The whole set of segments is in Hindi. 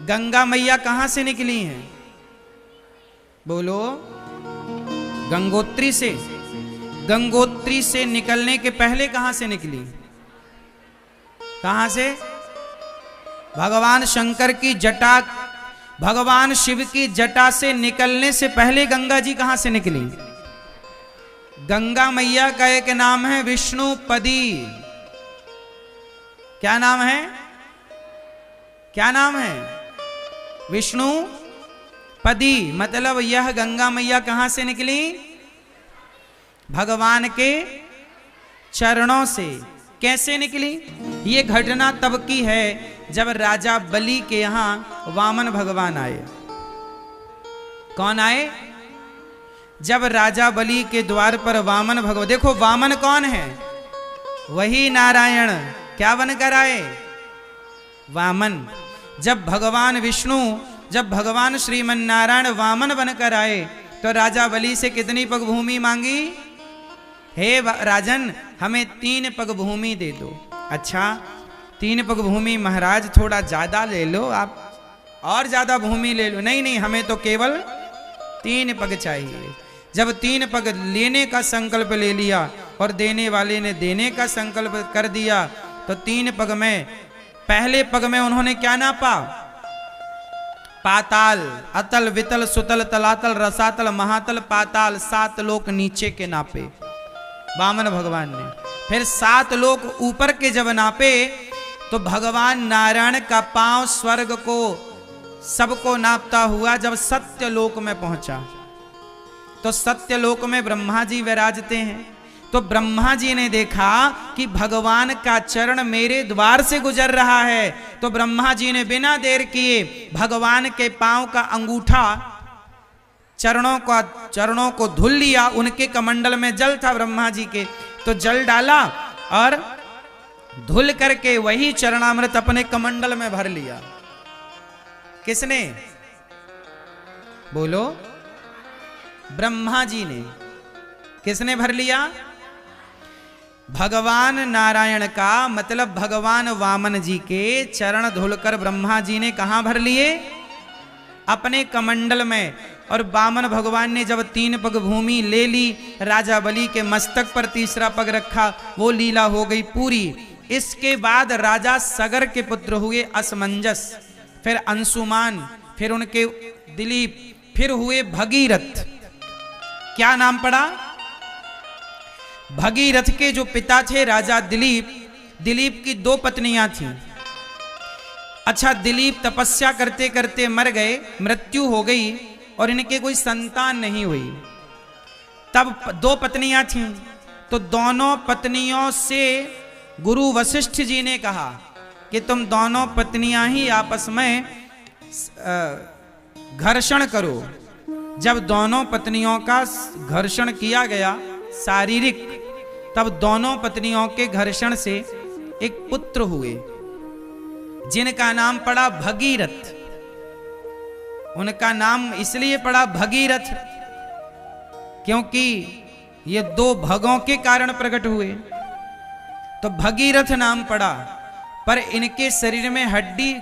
गंगा मैया कहां से निकली हैं? बोलो। गंगोत्री से। गंगोत्री से निकलने के पहले कहां से निकली? कहां से? भगवान शंकर की जटा, भगवान शिव की जटा से निकलने से पहले गंगा जी कहां से निकली? गंगा मैया का एक नाम है विष्णुपदी। क्या नाम है? क्या नाम है? विष्णुपदी। मतलब यह गंगा मैया कहां से निकली? भगवान के चरणों से। कैसे निकली? ये घटना तब की है जब राजा बलि के यहां वामन भगवान आए। कौन आए? जब राजा बलि के द्वार पर वामन भगवान, देखो वामन कौन है? वही नारायण। क्या बनकर आए? वामन। जब भगवान विष्णु, जब भगवान श्रीमन नारायण वामन बनकर आए तो राजा बलि से कितनी पग भूमि मांगी? हे राजन, हमें 3 पग भूमि दे दो। अच्छा 3 पग भूमि महाराज, थोड़ा ज्यादा ले लो आप, और ज्यादा भूमि ले लो। नहीं नहीं, हमें तो केवल 3 पग चाहिए। जब 3 पग लेने का संकल्प ले लिया और देने वाले ने देने का संकल्प कर दिया तो 3 पग में, पहले पग में उन्होंने क्या नापा? पाताल, अतल, वितल, सुतल, तलातल, रसातल, महातल, पाताल, 7 लोक नीचे के नापे वामन भगवान ने। फिर 7 लोक ऊपर के जब नापे तो भगवान नारायण का पांव स्वर्ग को सबको नापता हुआ जब सत्य लोक में पहुंचा तो सत्य लोक में ब्रह्मा जी विराजते हैं। तो ब्रह्मा जी ने देखा कि भगवान का चरण मेरे द्वार से गुजर रहा है, तो ब्रह्मा जी ने बिना देर किए भगवान के पांव का अंगूठा, चरणों को धुल लिया। उनके कमंडल में जल था ब्रह्मा जी के, तो जल डाला और धुल करके वही चरणामृत अपने कमंडल में भर लिया। किसने? बोलो। ब्रह्मा जी ने। किसने भर लिया? भगवान नारायण का, मतलब भगवान वामन जी के चरण धुलकर ब्रह्मा जी ने कहां भर लिए? अपने कमंडल में। और वामन भगवान ने जब 3 पग भूमि ले ली, राजा बलि के मस्तक पर तीसरा पग रखा, वो लीला हो गई पूरी। इसके बाद राजा सगर के पुत्र हुए असमंजस, फिर अंशुमान, फिर उनके दिलीप, फिर हुए भगीरथ। क्या नाम पड़ा? भगीरथ के जो पिता थे राजा दिलीप, दिलीप की 2 पत्नियां थीं। अच्छा, दिलीप तपस्या करते करते मर गए, मृत्यु हो गई और इनके कोई संतान नहीं हुई। तब 2 पत्नियां थीं, तो दोनों पत्नियों से गुरु वशिष्ठ जी ने कहा कि तुम दोनों पत्नियां ही आपस में घर्षण करो। जब दोनों पत्नियों का घर्षण किया गया शारीरिक, तब दोनों पत्नियों के घर्षण से एक पुत्र हुए जिनका नाम पड़ा भगीरथ। उनका नाम इसलिए पड़ा भगीरथ क्योंकि ये 2 भगों के कारण प्रकट हुए, तो भगीरथ नाम पड़ा। पर इनके शरीर में हड्डी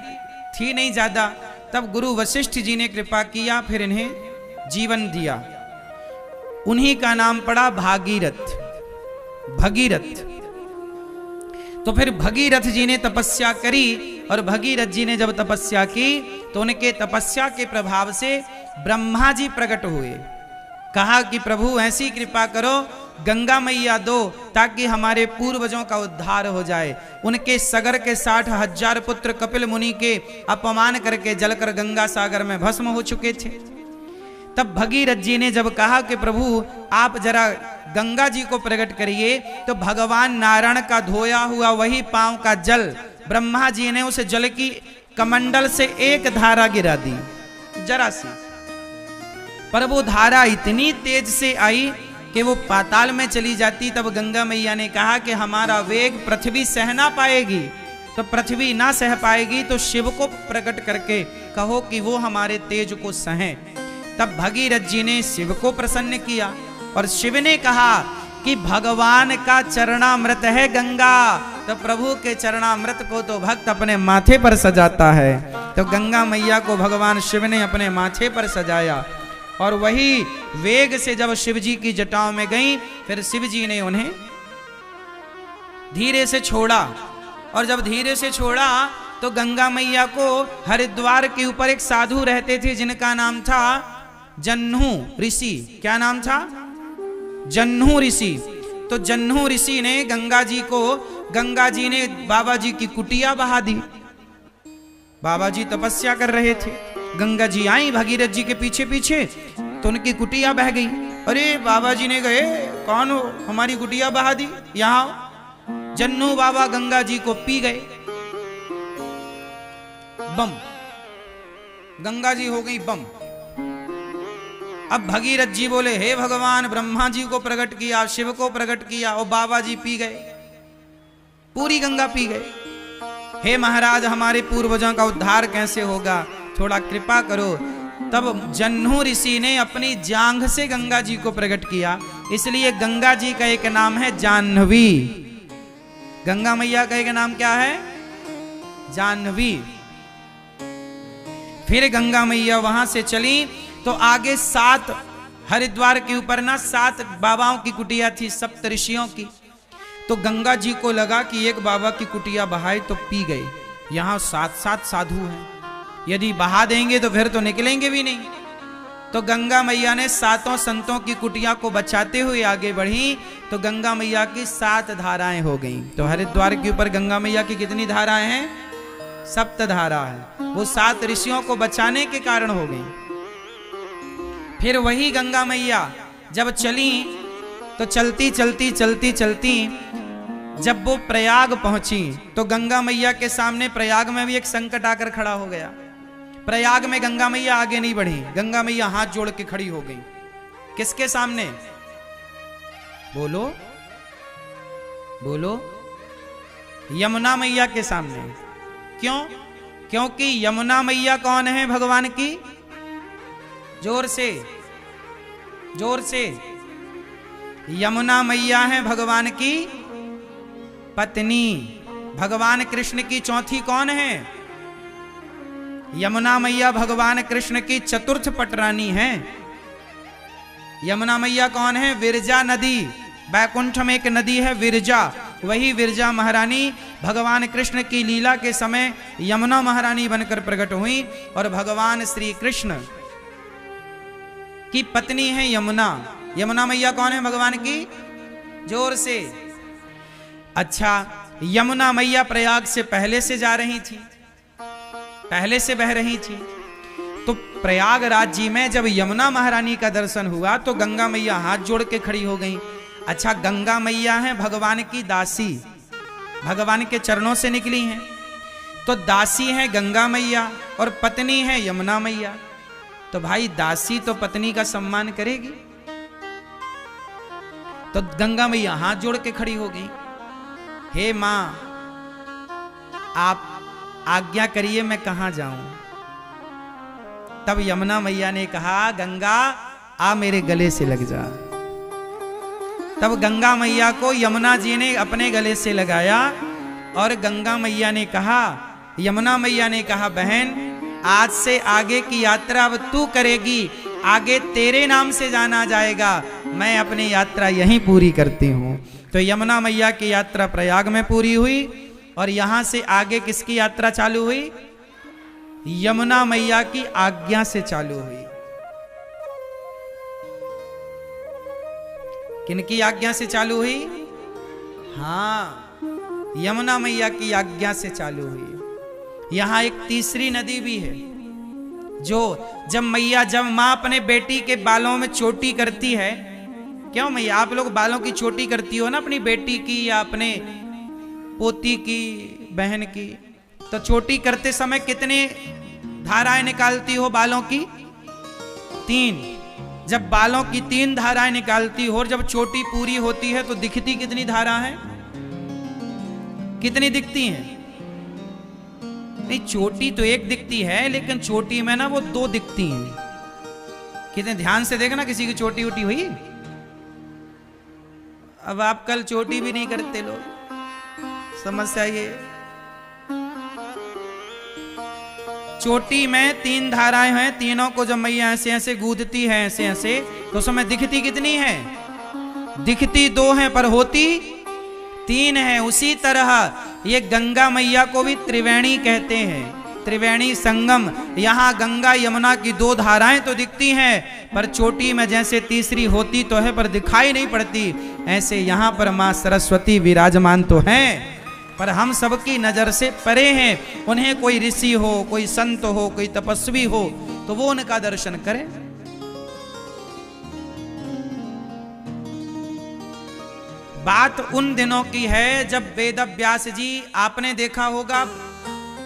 थी नहीं ज्यादा, तब गुरु वशिष्ठ जी ने कृपा किया, फिर इन्हें जीवन दिया। उन्हीं का नाम पड़ा भागीरथ, भगीरथ। तो फिर भगीरथ जी ने तपस्या करी, और भगीरथ जी ने जब तपस्या की तो उनके तपस्या के प्रभाव से ब्रह्मा जी प्रकट हुए। कहा कि प्रभु ऐसी कृपा करो, गंगा मैया दो, ताकि हमारे पूर्वजों का उद्धार हो जाए। उनके सगर के 60,000 पुत्र कपिल मुनि के अपमान करके जलकर गंगा सागर में भस्म हो चुके थे। तब भगीरथ जी ने जब कहा कि प्रभु आप जरा गंगा जी को प्रकट करिए, तो भगवान नारायण का धोया हुआ वही पांव का जल ब्रह्मा जी ने उस जल की कमंडल से एक धारा गिरा दी, जरा सी। पर वो धारा इतनी तेज से आई कि वो पाताल में चली जाती। तब गंगा मैया ने कहा कि हमारा वेग पृथ्वी सह ना पाएगी, तो पृथ्वी ना सह पाएगी तो शिव को प्रकट करके कहो कि वो हमारे तेज को सहें। तब भगीरथ जी ने शिव को प्रसन्न किया, और शिव ने कहा कि भगवान का चरणामृत है गंगा, तो प्रभु के चरणामृत को तो भक्त अपने माथे पर सजाता है। तो गंगा मैया को भगवान शिव ने अपने माथे पर सजाया और वही वेग से जब शिव जी की जटाओं में गई, फिर शिव जी ने उन्हें धीरे से छोड़ा। और जब धीरे से छोड़ा तो गंगा मैया को हरिद्वार के ऊपर एक साधु रहते थे जिनका नाम था जन्नू ऋषि। क्या नाम था? जन्नू ऋषि। तो जन्नू ऋषि ने गंगा जी ने बाबा जी की कुटिया बहा दी। बाबा जी तपस्या कर रहे थे, गंगा जी आई भगीरथ जी के पीछे पीछे, तो उनकी कुटिया बह गई। अरे बाबा जी ने कहे, कौन हो, हमारी कुटिया बहा दी, यहां। जन्नू बाबा गंगा जी को पी गए, बम, गंगा जी हो गई बम। अब भगीरथ जी बोले, हे भगवान, ब्रह्मा जी को प्रकट किया, शिव को प्रकट किया, और बाबा जी पी गए, पूरी गंगा पी गए। हे महाराज, हमारे पूर्वजों का उद्धार कैसे होगा, थोड़ा कृपा करो। तब जन्नू ऋषि ने अपनी जांघ से गंगा जी को प्रकट किया, इसलिए गंगा जी का एक नाम है जाह्नवी। गंगा मैया का एक नाम क्या है? जाह्नवी। फिर गंगा मैया वहां से चली तो आगे 7 हरिद्वार के ऊपर ना 7 बाबाओं की कुटिया थी, सप्त ऋषियों की। तो गंगा जी को लगा कि एक बाबा की कुटिया बहाई तो पी गए, यहां 7 साधु हैं, यदि बहा देंगे तो फिर तो निकलेंगे भी नहीं। तो गंगा मैया ने 7 संतों की कुटिया को बचाते हुए आगे बढ़ी, तो गंगा मैया की 7 धाराएं हो गईं। तो हरिद्वार के ऊपर गंगा मैया की कितनी धाराएं हैं? 7 धारा है। वो 7 ऋषियों को बचाने के कारण हो गई। फिर वही गंगा मैया जब चली तो चलती चलती चलती चलती जब वो प्रयाग पहुंची तो गंगा मैया के सामने प्रयाग में भी एक संकट आकर खड़ा हो गया। प्रयाग में गंगा मैया आगे नहीं बढ़ी, गंगा मैया हाथ जोड़ के खड़ी हो गई। किसके सामने? बोलो बोलो। यमुना मैया के सामने। क्यों? क्योंकि यमुना मैया कौन है भगवान की? जोर से, जोर से। यमुना मैया है भगवान की पत्नी। भगवान कृष्ण की चौथी कौन है? यमुना मैया भगवान कृष्ण की चतुर्थ पटरानी है। यमुना मैया कौन है? विरजा नदी। बैकुंठ में एक नदी है विरजा, वही विरजा महारानी भगवान कृष्ण की लीला के समय यमुना महारानी बनकर प्रकट हुई और भगवान श्री कृष्ण की पत्नी है यमुना। यमुना मैया कौन है भगवान की? जोर से। अच्छा, यमुना मैया प्रयाग से पहले से जा रही थी, पहले से बह रही थी। तो प्रयाग राज्य में जब यमुना महारानी का दर्शन हुआ तो गंगा मैया हाथ जोड़ के खड़ी हो गई। अच्छा, गंगा मैया है भगवान की दासी, भगवान के चरणों से निकली हैं। तो दासी है गंगा मैया और पत्नी है यमुना मैया। तो भाई दासी तो पत्नी का सम्मान करेगी। तो गंगा मैया हाथ जोड़ के खड़ी हो गई, हे मां आप आज्ञा करिए मैं कहां जाऊं। तब यमुना मैया ने कहा, गंगा आ मेरे गले से लग जा। तब गंगा मैया को यमुना जी ने अपने गले से लगाया और गंगा मैया ने कहा, यमुना मैया ने कहा, बहन आज से आगे की यात्रा अब तू करेगी, आगे तेरे नाम से जाना जाएगा, मैं अपनी यात्रा यहीं पूरी करती हूं। तो यमुना मैया की यात्रा प्रयाग में पूरी हुई और यहां से आगे किसकी यात्रा चालू हुई? यमुना मैया की आज्ञा से चालू हुई। किनकी आज्ञा से चालू हुई? हाँ, यमुना मैया की आज्ञा से चालू हुई। यहां एक तीसरी नदी भी है जो जब मां अपने बेटी के बालों में चोटी करती है, क्यों मैया आप लोग बालों की चोटी करती हो ना अपनी बेटी की या अपने पोती की, बहन की, तो चोटी करते समय कितने धाराएं निकालती हो बालों की? 3। जब बालों की 3 धाराएं निकालती हो और जब चोटी पूरी होती है तो दिखती कितनी धारा है? कितनी दिखती हैं? नहीं, चोटी तो एक दिखती है लेकिन चोटी में ना वो 2 दिखती हैं। कितने ध्यान से देखना, किसी की चोटी उटी हुई? अब आप कल चोटी भी नहीं करते लोग, समस्या ये। चोटी में 3 धाराएं हैं, तीनों को जब मैया ऐसे ऐसे गूंदती है ऐसे ऐसे, तो उसमें दिखती कितनी है? दिखती 2 है पर होती 3 है। उसी तरह ये गंगा मैया को भी त्रिवेणी कहते हैं, त्रिवेणी संगम। यहाँ गंगा यमुना की 2 धाराएं तो दिखती हैं, पर चोटी में जैसे तीसरी होती तो है पर दिखाई नहीं पड़ती, ऐसे यहाँ पर माँ सरस्वती विराजमान तो हैं, पर हम सबकी नजर से परे हैं। उन्हें कोई ऋषि हो, कोई संत हो, कोई तपस्वी हो तो वो उनका दर्शन करें। बात उन दिनों की है जब वेद व्यास जी, आपने देखा होगा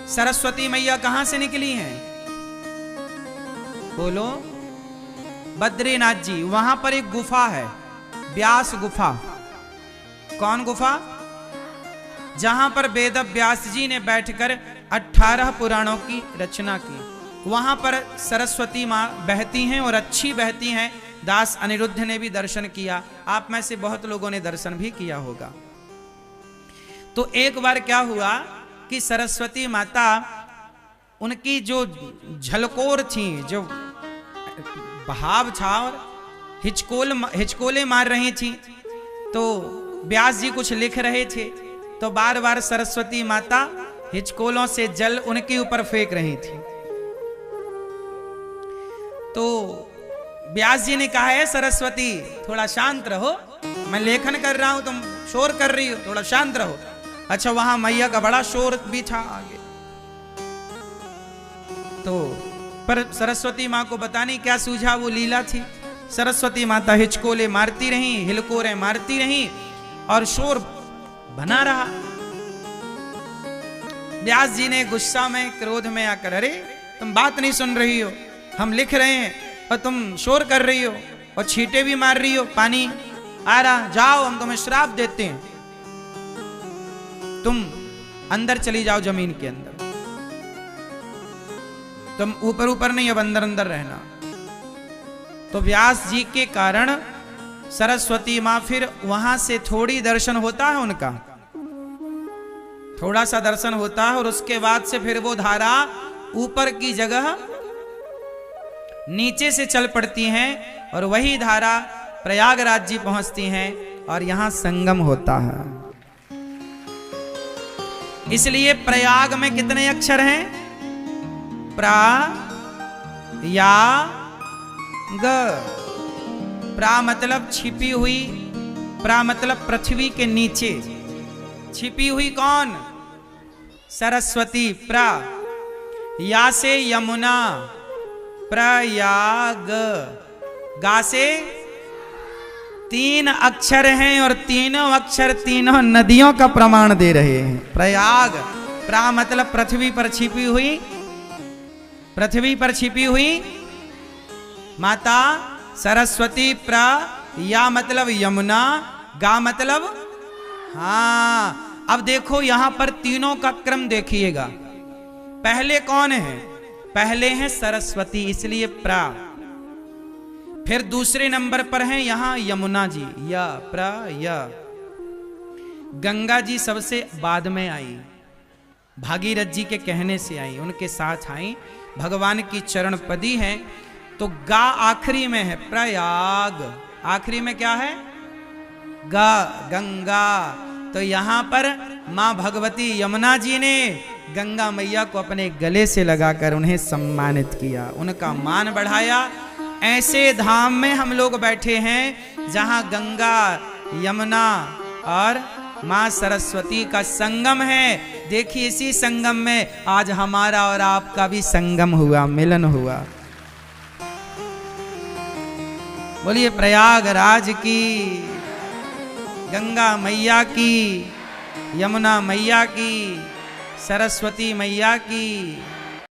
सरस्वती मैया कहां से निकली हैं? बोलो। बद्रीनाथ जी, वहां पर एक गुफा है, व्यास गुफा। कौन गुफा? जहां पर वेद व्यास जी ने बैठकर 18 पुराणों की रचना की। वहां पर सरस्वती मां बहती हैं और अच्छी बहती हैं। दास अनिरुद्ध ने भी दर्शन किया, आप में से बहुत लोगों ने दर्शन भी किया होगा। तो एक बार क्या हुआ कि सरस्वती माता, उनकी जो झलकोर थी, जो बहाव था और हिचकोले मार रही थी, तो व्यास जी कुछ लिख रहे थे, तो बार बार सरस्वती माता हिचकोलों से जल उनके ऊपर फेंक रही थी। तो व्यास जी ने कहा है सरस्वती थोड़ा शांत रहो, मैं लेखन कर रहा हूं, तुम शोर कर रही हो, थोड़ा शांत रहो। अच्छा, वहां मैया का बड़ा शोर भी था आगे, तो पर सरस्वती मां को पता नहीं क्या सूझा, वो लीला थी। सरस्वती माता हिचकोले मारती रही, हिलकोरे मारती रही और शोर बना रहा। व्यास जी ने गुस्सा में, क्रोध में आकर, अरे तुम बात नहीं सुन रही हो, हम लिख रहे हैं और तुम शोर कर रही हो और छींटे भी मार रही हो, पानी आ रहा, जाओ हम तुम्हें श्राप देते हैं, तुम अंदर चली जाओ जमीन के अंदर, तुम ऊपर ऊपर नहीं, अब अंदर अंदर रहना। तो व्यास जी के कारण सरस्वती मां, फिर वहां से थोड़ी दर्शन होता है उनका, थोड़ा सा दर्शन होता है और उसके बाद से फिर वो धारा ऊपर की जगह नीचे से चल पड़ती हैं और वही धारा प्रयागराज जी पहुंचती हैं और यहां संगम होता है। इसलिए प्रयाग में कितने अक्षर हैं? प्रा या ग। प्रा मतलब छिपी हुई, प्रा मतलब पृथ्वी के नीचे छिपी हुई। कौन? सरस्वती। प्रा, या से यमुना, प्रयाग। गा से 3 अक्षर हैं और तीनों अक्षर तीनों नदियों का प्रमाण दे रहे हैं। प्रयाग, प्रा मतलब पृथ्वी पर छिपी हुई, पृथ्वी पर छिपी हुई माता सरस्वती। प्रा, या मतलब यमुना, गा मतलब, हाँ। अब देखो यहां पर तीनों का क्रम देखिएगा, पहले कौन है? पहले है सरस्वती, इसलिए प्रा। फिर दूसरे नंबर पर है यहां यमुना जी, या प्रा या। गंगा जी सबसे बाद में आई, भागीरथ जी के कहने से आई, उनके साथ आई, भगवान की चरण पदी है। तो गा आखिरी में है, प्रयाग आखिरी में क्या है? गा, गंगा। तो यहां पर मां भगवती यमुना जी ने गंगा मैया को अपने गले से लगाकर उन्हें सम्मानित किया, उनका मान बढ़ाया। ऐसे धाम में हम लोग बैठे हैं जहां गंगा, यमुना और मां सरस्वती का संगम है। देखिए इसी संगम में आज हमारा और आपका भी संगम हुआ, मिलन हुआ। बोलिए प्रयागराज की, गंगा मैया की, यमुना मैया की, सरस्वती मैया की।